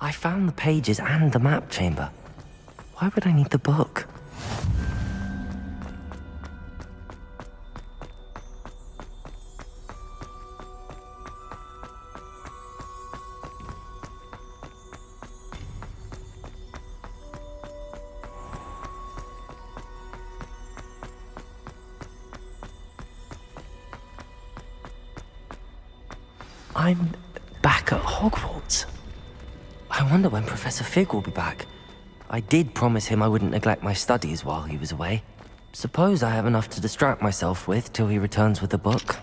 I found the pages and the map chamber. Why would I need the book? I'm back at Hogwarts. I wonder when Professor Fig will be back. I did promise him I wouldn't neglect my studies while he was away. Suppose I have enough to distract myself with till he returns with the book.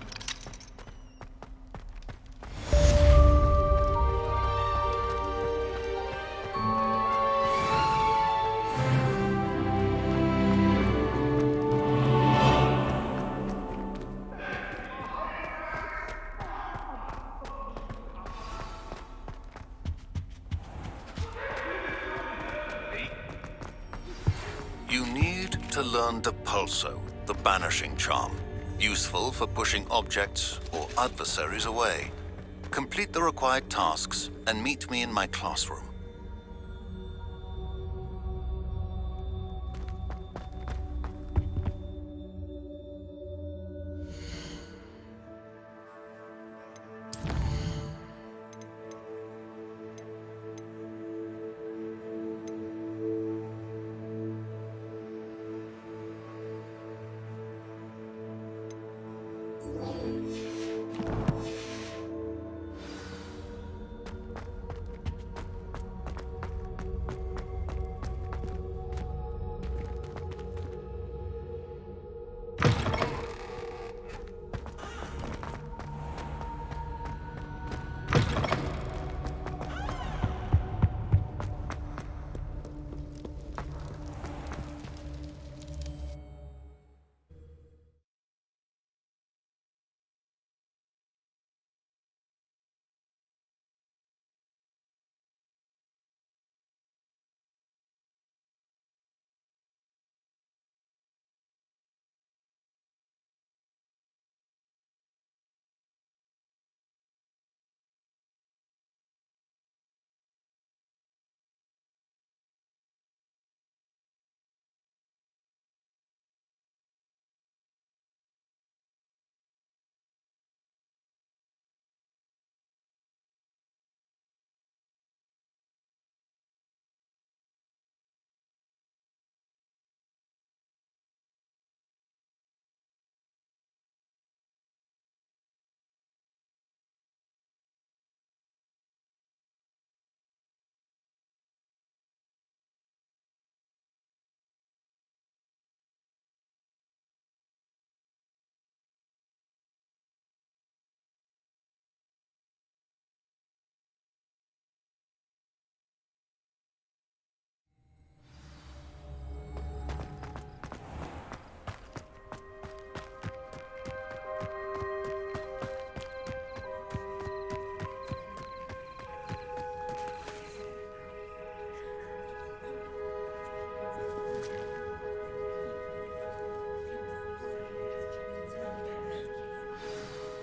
You need to learn the Pulso, the banishing charm, useful for pushing objects or adversaries away. Complete the required tasks and meet me in my classroom.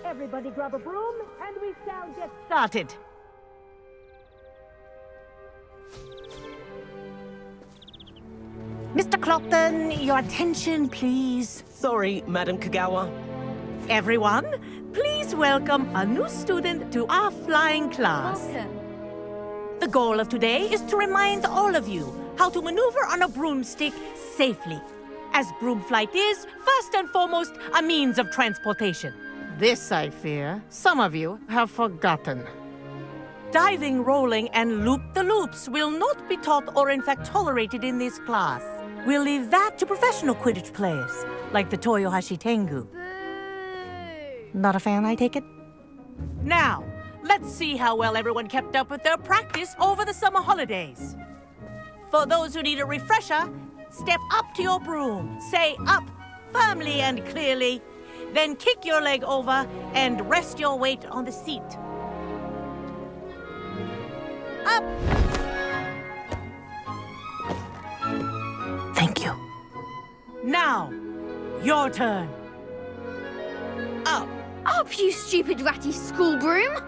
Everybody grab a broom, and we shall get started. Mr. Clopton, your attention, please. Sorry, Madam Kagawa. Everyone, please welcome a new student to our flying class. Welcome. The goal of today is to remind all of you how to maneuver on a broomstick safely, as broom flight is, first and foremost, a means of transportation. This, I fear, some of you have forgotten. Diving, rolling, and loop-the-loops will not be taught or in fact tolerated in this class. We'll leave that to professional Quidditch players, like the Toyohashi Tengu. Boo! Not a fan, I take it? Now, let's see how well everyone kept up with their practice over the summer holidays. For those who need a refresher, step up to your broom, say up firmly and clearly, then kick your leg over and rest your weight on the seat. Up! Thank you. Now, your turn. Up. Up, you stupid ratty school broom!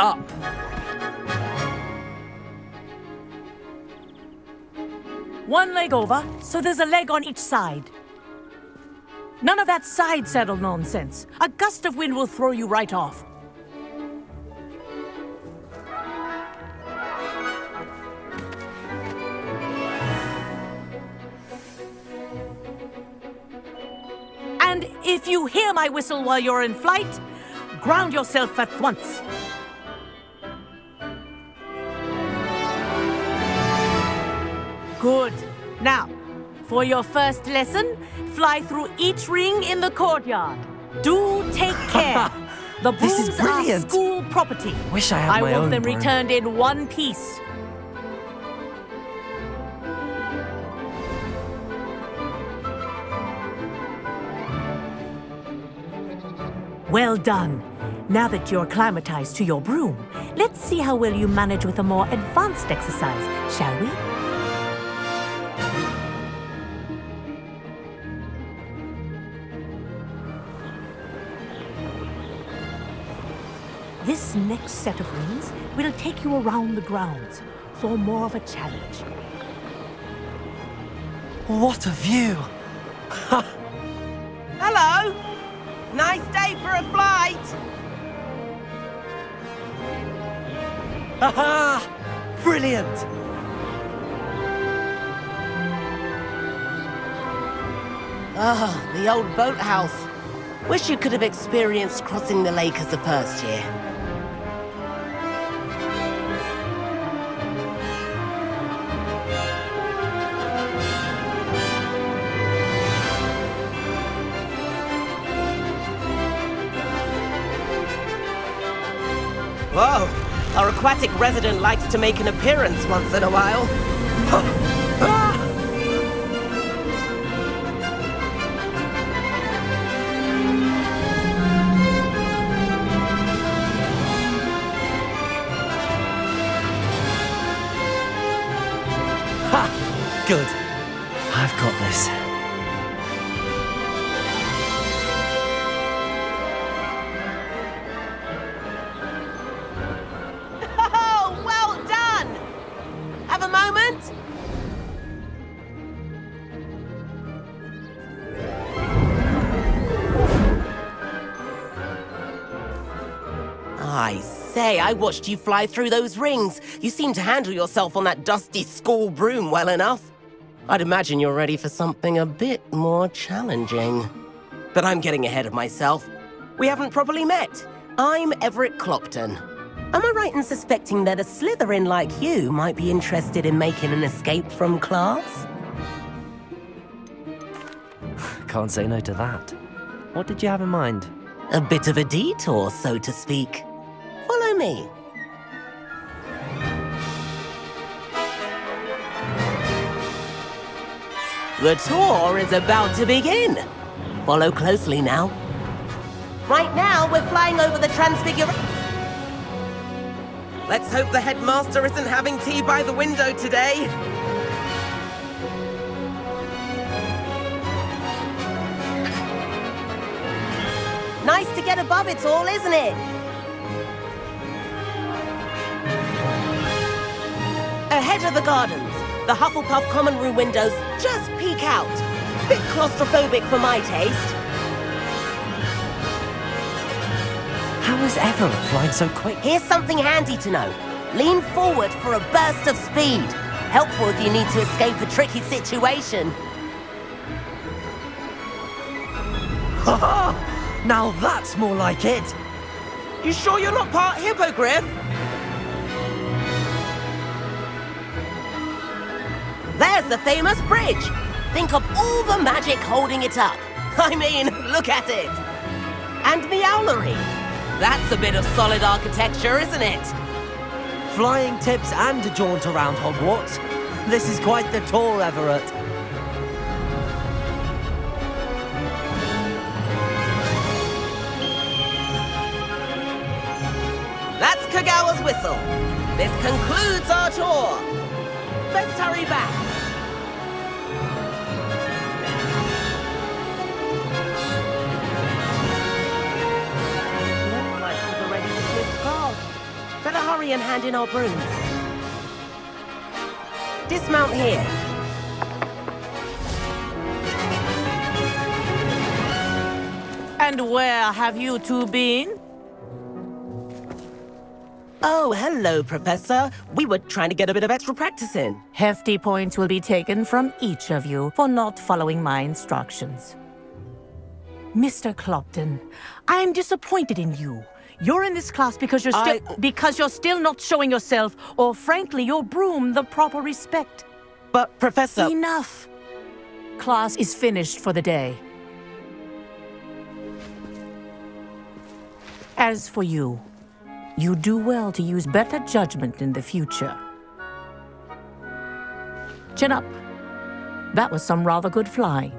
up. One leg over, so there's a leg on each side. None of that side saddle nonsense. A gust of wind will throw you right off. And if you hear my whistle while you're in flight, ground yourself at once. Good. Now, for your first lesson, fly through each ring in the courtyard. Do take care. The This is brooms are brilliant. school property. Wish I had I my want own them broom. returned in one piece. Well done. Now that you're acclimatized to your broom, let's see how well you manage with a more advanced exercise, shall we? This next set of rings will take you around the grounds for more of a challenge. What a view! Hello. Nice day for a flight. Haha! Brilliant! Ah, the old boathouse. Wish you could have experienced crossing the lake as a first year. Whoa! Our aquatic resident likes to make an appearance once in a while. Ha! Good. I've got this. Oh, well done! Have a moment? I say, I watched you fly through those rings. You seem to handle yourself on that dusty school broom well enough. I'd imagine you're ready for something a bit more challenging. But I'm getting ahead of myself. We haven't properly met. I'm Everett Clopton. Am I right in suspecting that a Slytherin like you might be interested in making an escape from class? Can't say no to that. What did you have in mind? A bit of a detour, so to speak. Follow me. The tour is about to begin. Follow closely now. Right now, we're flying over the Transfiguration. Let's hope the headmaster isn't having tea by the window today. Nice to get above it all, isn't it? Ahead of the gardens, the Hufflepuff common room windows just peek out. Bit claustrophobic for my taste. How is Everett flying so quick? Here's something handy to know. Lean forward for a burst of speed. Helpful if you need to escape a tricky situation. Ha! Now that's more like it! You sure you're not part hippogriff? There's the famous bridge. Think of all the magic holding it up. I mean, look at it. And Meowlery. That's a bit of solid architecture, isn't it? Flying tips and a jaunt around Hogwarts. This is quite the tour, Everett. That's Kagawa's whistle. This concludes our tour. Let's hurry back. Looks like we're ready to switch cars. and hand in our brooms. Dismount here. And where have you two been? Oh, hello, Professor. We were trying to get a bit of extra practice in. Hefty points will be taken from each of you for not following my instructions. Mr. Clopton, I'm disappointed in you. You're in this class because you're still not showing yourself, or frankly, your broom the proper respect. But, Professor... Enough! Class is finished for the day. As for you, you do well to use better judgment in the future. Chin up. That was some rather good flying.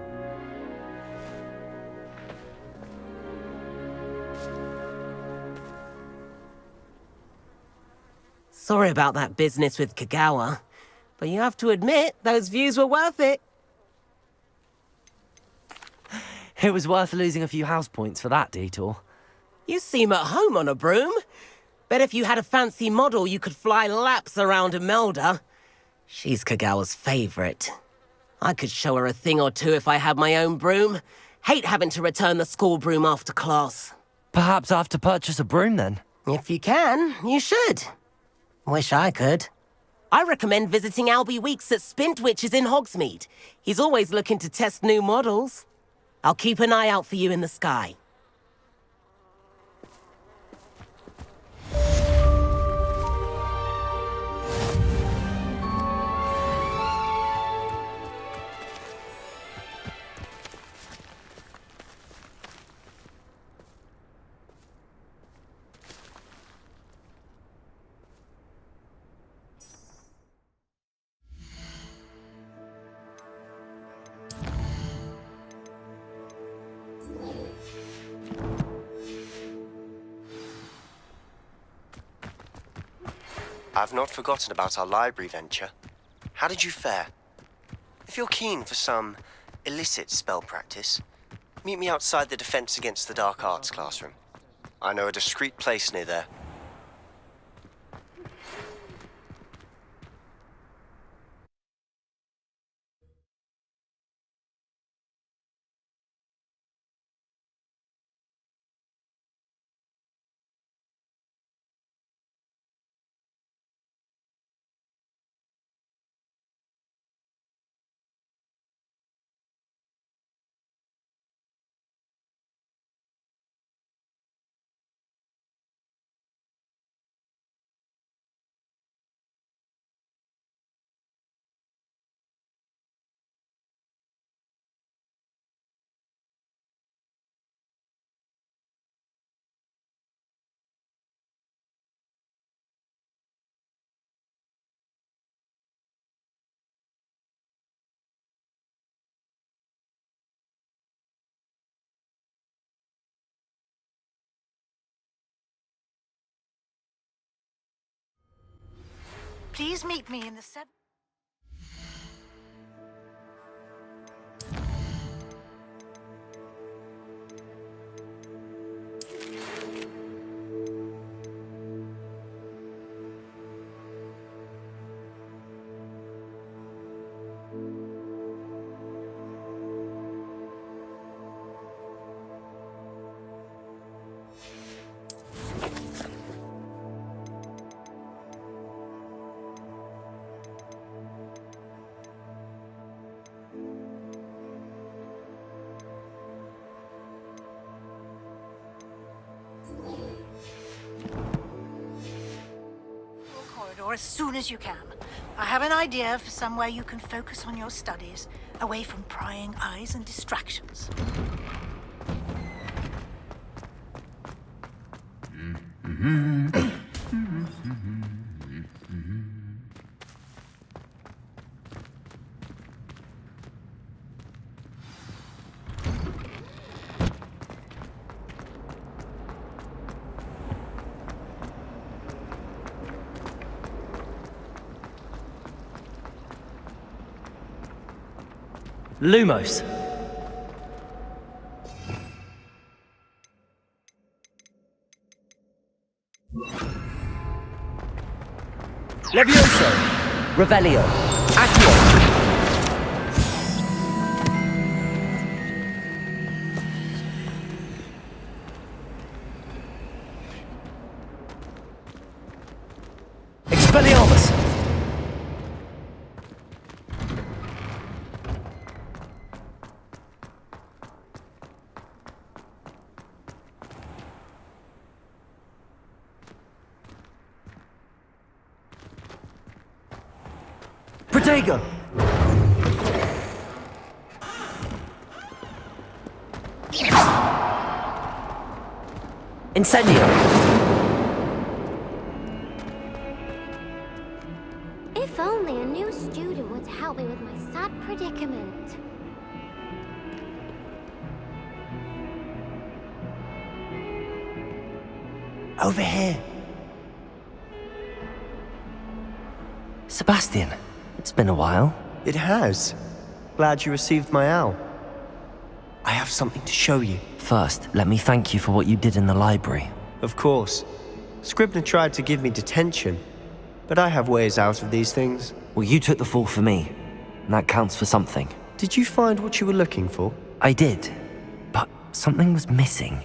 Sorry about that business with Kagawa, but you have to admit, those views were worth it. It was worth losing a few house points for that detour. You seem at home on a broom. Bet if you had a fancy model, you could fly laps around Imelda. She's Kagawa's favorite. I could show her a thing or two if I had my own broom. Hate having to return the school broom after class. Perhaps I have to purchase a broom then. If you can, you should. Wish I could. I recommend visiting Albie Weeks at Spintwitches in Hogsmeade. He's always looking to test new models. I'll keep an eye out for you in the sky. I've not forgotten about our library venture. How did you fare? If you're keen for some illicit spell practice, meet me outside the Defense Against the Dark Arts classroom. I know a discreet place near there. Please meet me in the corridor as soon as you can. I have an idea for somewhere you can focus on your studies, away from prying eyes and distractions. Lumos. Levioso! Revelio! Accio! Expelliarmus! Protego! Incendio! If only a new student would help me with my sad predicament. Over here. Sebastian, it's been a while. It has. Glad you received my owl. I have something to show you. First, let me thank you for what you did in the library. Of course. Scribner tried to give me detention, but I have ways out of these things. Well, you took the fall for me, and that counts for something. Did you find what you were looking for? I did, but something was missing.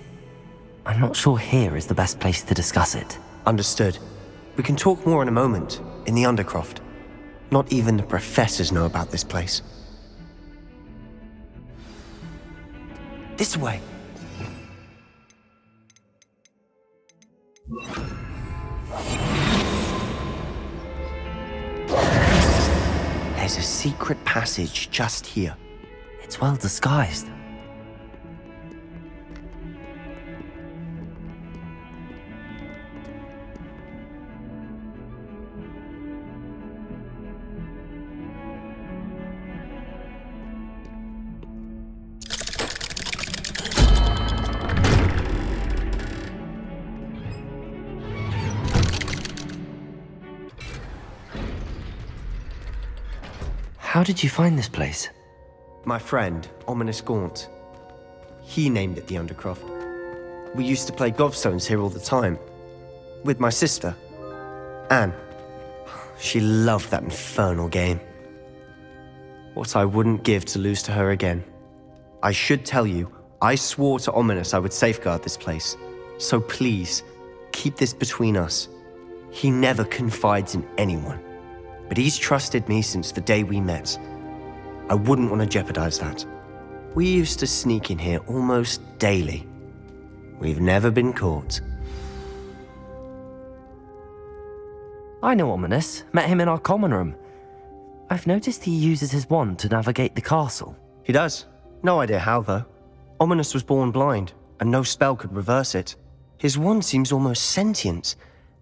I'm not sure here is the best place to discuss it. Understood. We can talk more in a moment, in the Undercroft. Not even the professors know about this place. This way. There's a secret passage just here. It's well disguised. How did you find this place? My friend, Ominous Gaunt. He named it the Undercroft. We used to play gobstones here all the time. With my sister, Anne. She loved that infernal game. What I wouldn't give to lose to her again. I should tell you, I swore to Ominous I would safeguard this place. So please, keep this between us. He never confides in anyone. But he's trusted me since the day we met. I wouldn't want to jeopardize that. We used to sneak in here almost daily. We've never been caught. I know Ominous. Met him in our common room. I've noticed he uses his wand to navigate the castle. He does. No idea how, though. Ominous was born blind, and no spell could reverse it. His wand seems almost sentient.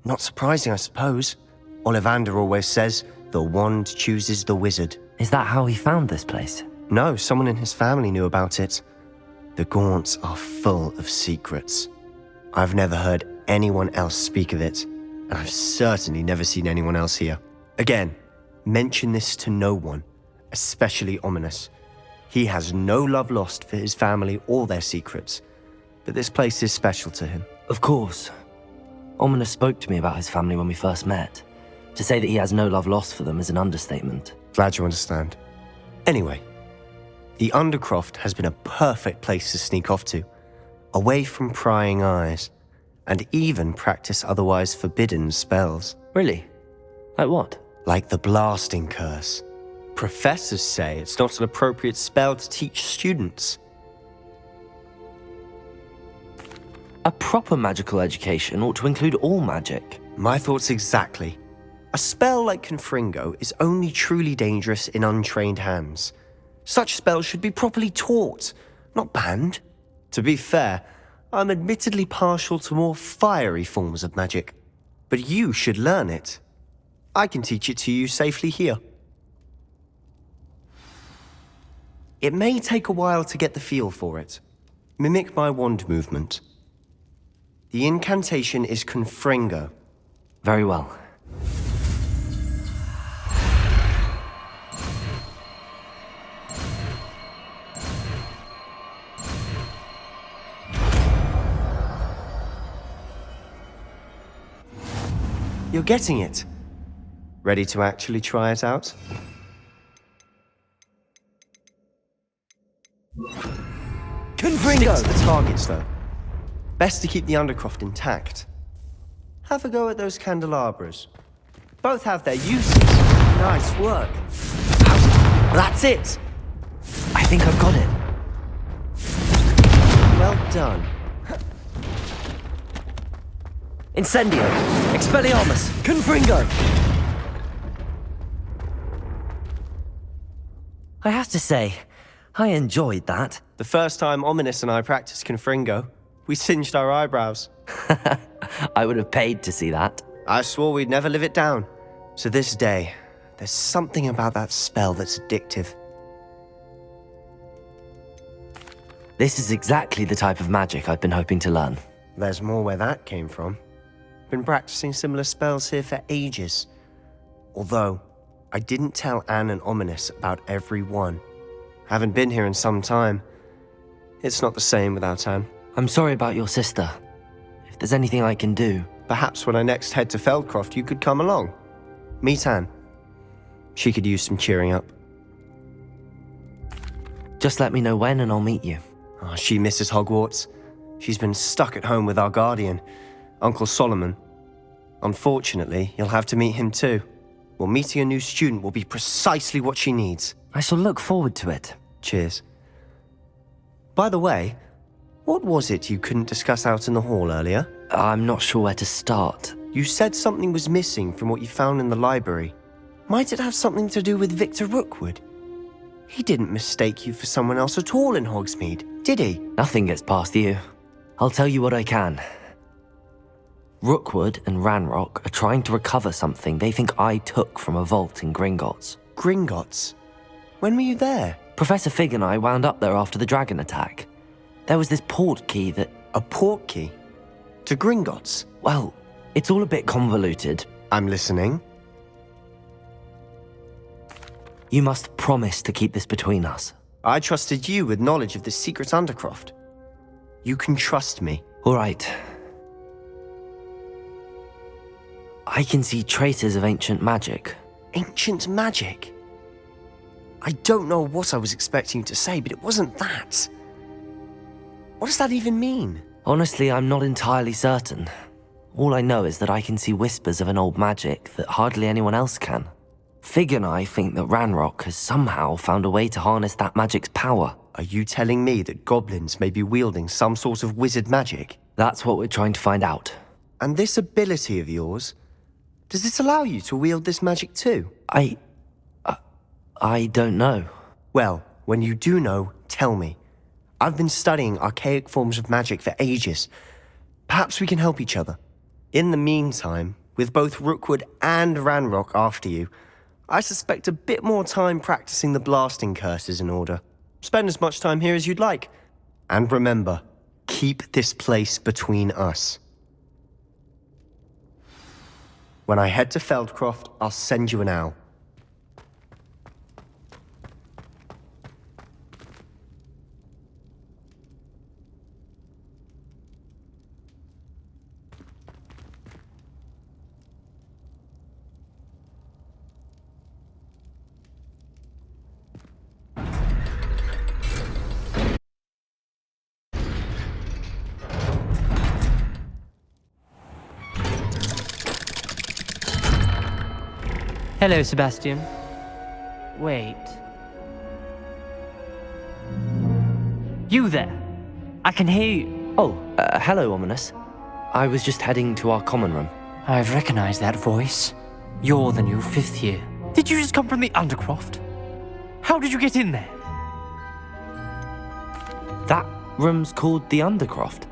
Not surprising, I suppose. Ollivander always says, the wand chooses the wizard. Is that how he found this place? No, someone in his family knew about it. The Gaunts are full of secrets. I've never heard anyone else speak of it, and I've certainly never seen anyone else here. Again, mention this to no one, especially Ominous. He has no love lost for his family or their secrets, but this place is special to him. Of course. Ominous spoke to me about his family when we first met. To say that he has no love lost for them is an understatement. Glad you understand. Anyway, the Undercroft has been a perfect place to sneak off to, away from prying eyes, and even practice otherwise forbidden spells. Really? Like what? Like the blasting curse. Professors say it's not an appropriate spell to teach students. A proper magical education ought to include all magic. My thoughts exactly. A spell like Confringo is only truly dangerous in untrained hands. Such spells should be properly taught, not banned. To be fair, I'm admittedly partial to more fiery forms of magic, but you should learn it. I can teach it to you safely here. It may take a while to get the feel for it. Mimic my wand movement. The incantation is Confringo. Very well. You're getting it. Ready to actually try it out? Confringo! Stick to the targets, though. Best to keep the Undercroft intact. Have a go at those candelabras. Both have their uses. Nice work. That's it! I think I've got it. Well done. Incendio! Expelliarmus! Confringo! I have to say, I enjoyed that. The first time Ominous and I practiced Confringo, we singed our eyebrows. I would have paid to see that. I swore we'd never live it down. To this day, there's something about that spell that's addictive. This is exactly the type of magic I've been hoping to learn. There's more where that came from. Been practicing similar spells here for ages. Although, I didn't tell Anne and Ominous about every one. Haven't been here in some time. It's not the same without Anne. I'm sorry about your sister. If there's anything I can do... Perhaps when I next head to Feldcroft, you could come along. Meet Anne. She could use some cheering up. Just let me know when and I'll meet you. Oh, she misses Hogwarts. She's been stuck at home with our guardian, Uncle Solomon. Unfortunately, you'll have to meet him too. Well, meeting a new student will be precisely what she needs. I shall look forward to it. Cheers. By the way, what was it you couldn't discuss out in the hall earlier? I'm not sure where to start. You said something was missing from what you found in the library. Might it have something to do with Victor Rookwood? He didn't mistake you for someone else at all in Hogsmeade, did he? Nothing gets past you. I'll tell you what I can. Rookwood and Ranrock are trying to recover something they think I took from a vault in Gringotts. Gringotts? When were you there? Professor Fig and I wound up there after the dragon attack. There was this port key that... A port key? To Gringotts? Well, it's all a bit convoluted. I'm listening. You must promise to keep this between us. I trusted you with knowledge of this secret Undercroft. You can trust me. All right. I can see traces of ancient magic. Ancient magic? I don't know what I was expecting you to say, but it wasn't that. What does that even mean? Honestly, I'm not entirely certain. All I know is that I can see whispers of an old magic that hardly anyone else can. Fig and I think that Ranrock has somehow found a way to harness that magic's power. Are you telling me that goblins may be wielding some sort of wizard magic? That's what we're trying to find out. And this ability of yours, does it allow you to wield this magic too? I don't know. Well, when you do know, tell me. I've been studying archaic forms of magic for ages. Perhaps we can help each other. In the meantime, with both Rookwood and Ranrock after you, I suspect a bit more time practicing the blasting curse is in order. Spend as much time here as you'd like. And remember, keep this place between us. When I head to Feldcroft, I'll send you an owl. Hello, Sebastian. Wait. You there? I can hear you. Oh, hello, Ominous. I was just heading to our common room. I've recognized that voice. You're the new 5th year. Did you just come from the Undercroft? How did you get in there? That room's called the Undercroft.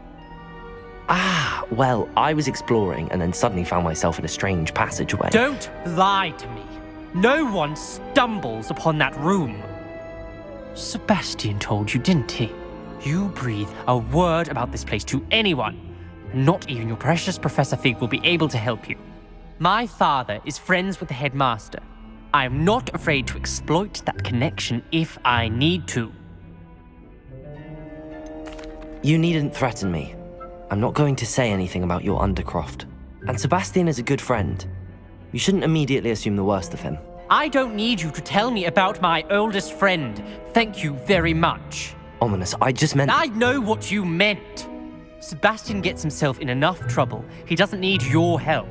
Ah, well, I was exploring and then suddenly found myself in a strange passageway. Don't lie to me. No one stumbles upon that room. Sebastian told you, didn't he? You breathe a word about this place to anyone, and not even your precious Professor Fig will be able to help you. My father is friends with the headmaster. I am not afraid to exploit that connection if I need to. You needn't threaten me. I'm not going to say anything about your Undercroft. And Sebastian is a good friend. You shouldn't immediately assume the worst of him. I don't need you to tell me about my oldest friend. Thank you very much. Ominous, I just meant... I know what you meant. Sebastian gets himself in enough trouble. He doesn't need your help.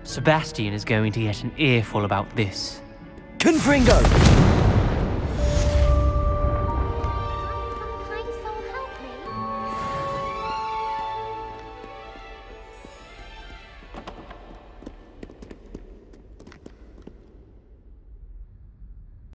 Sebastian is going to get an earful about this. Confringo!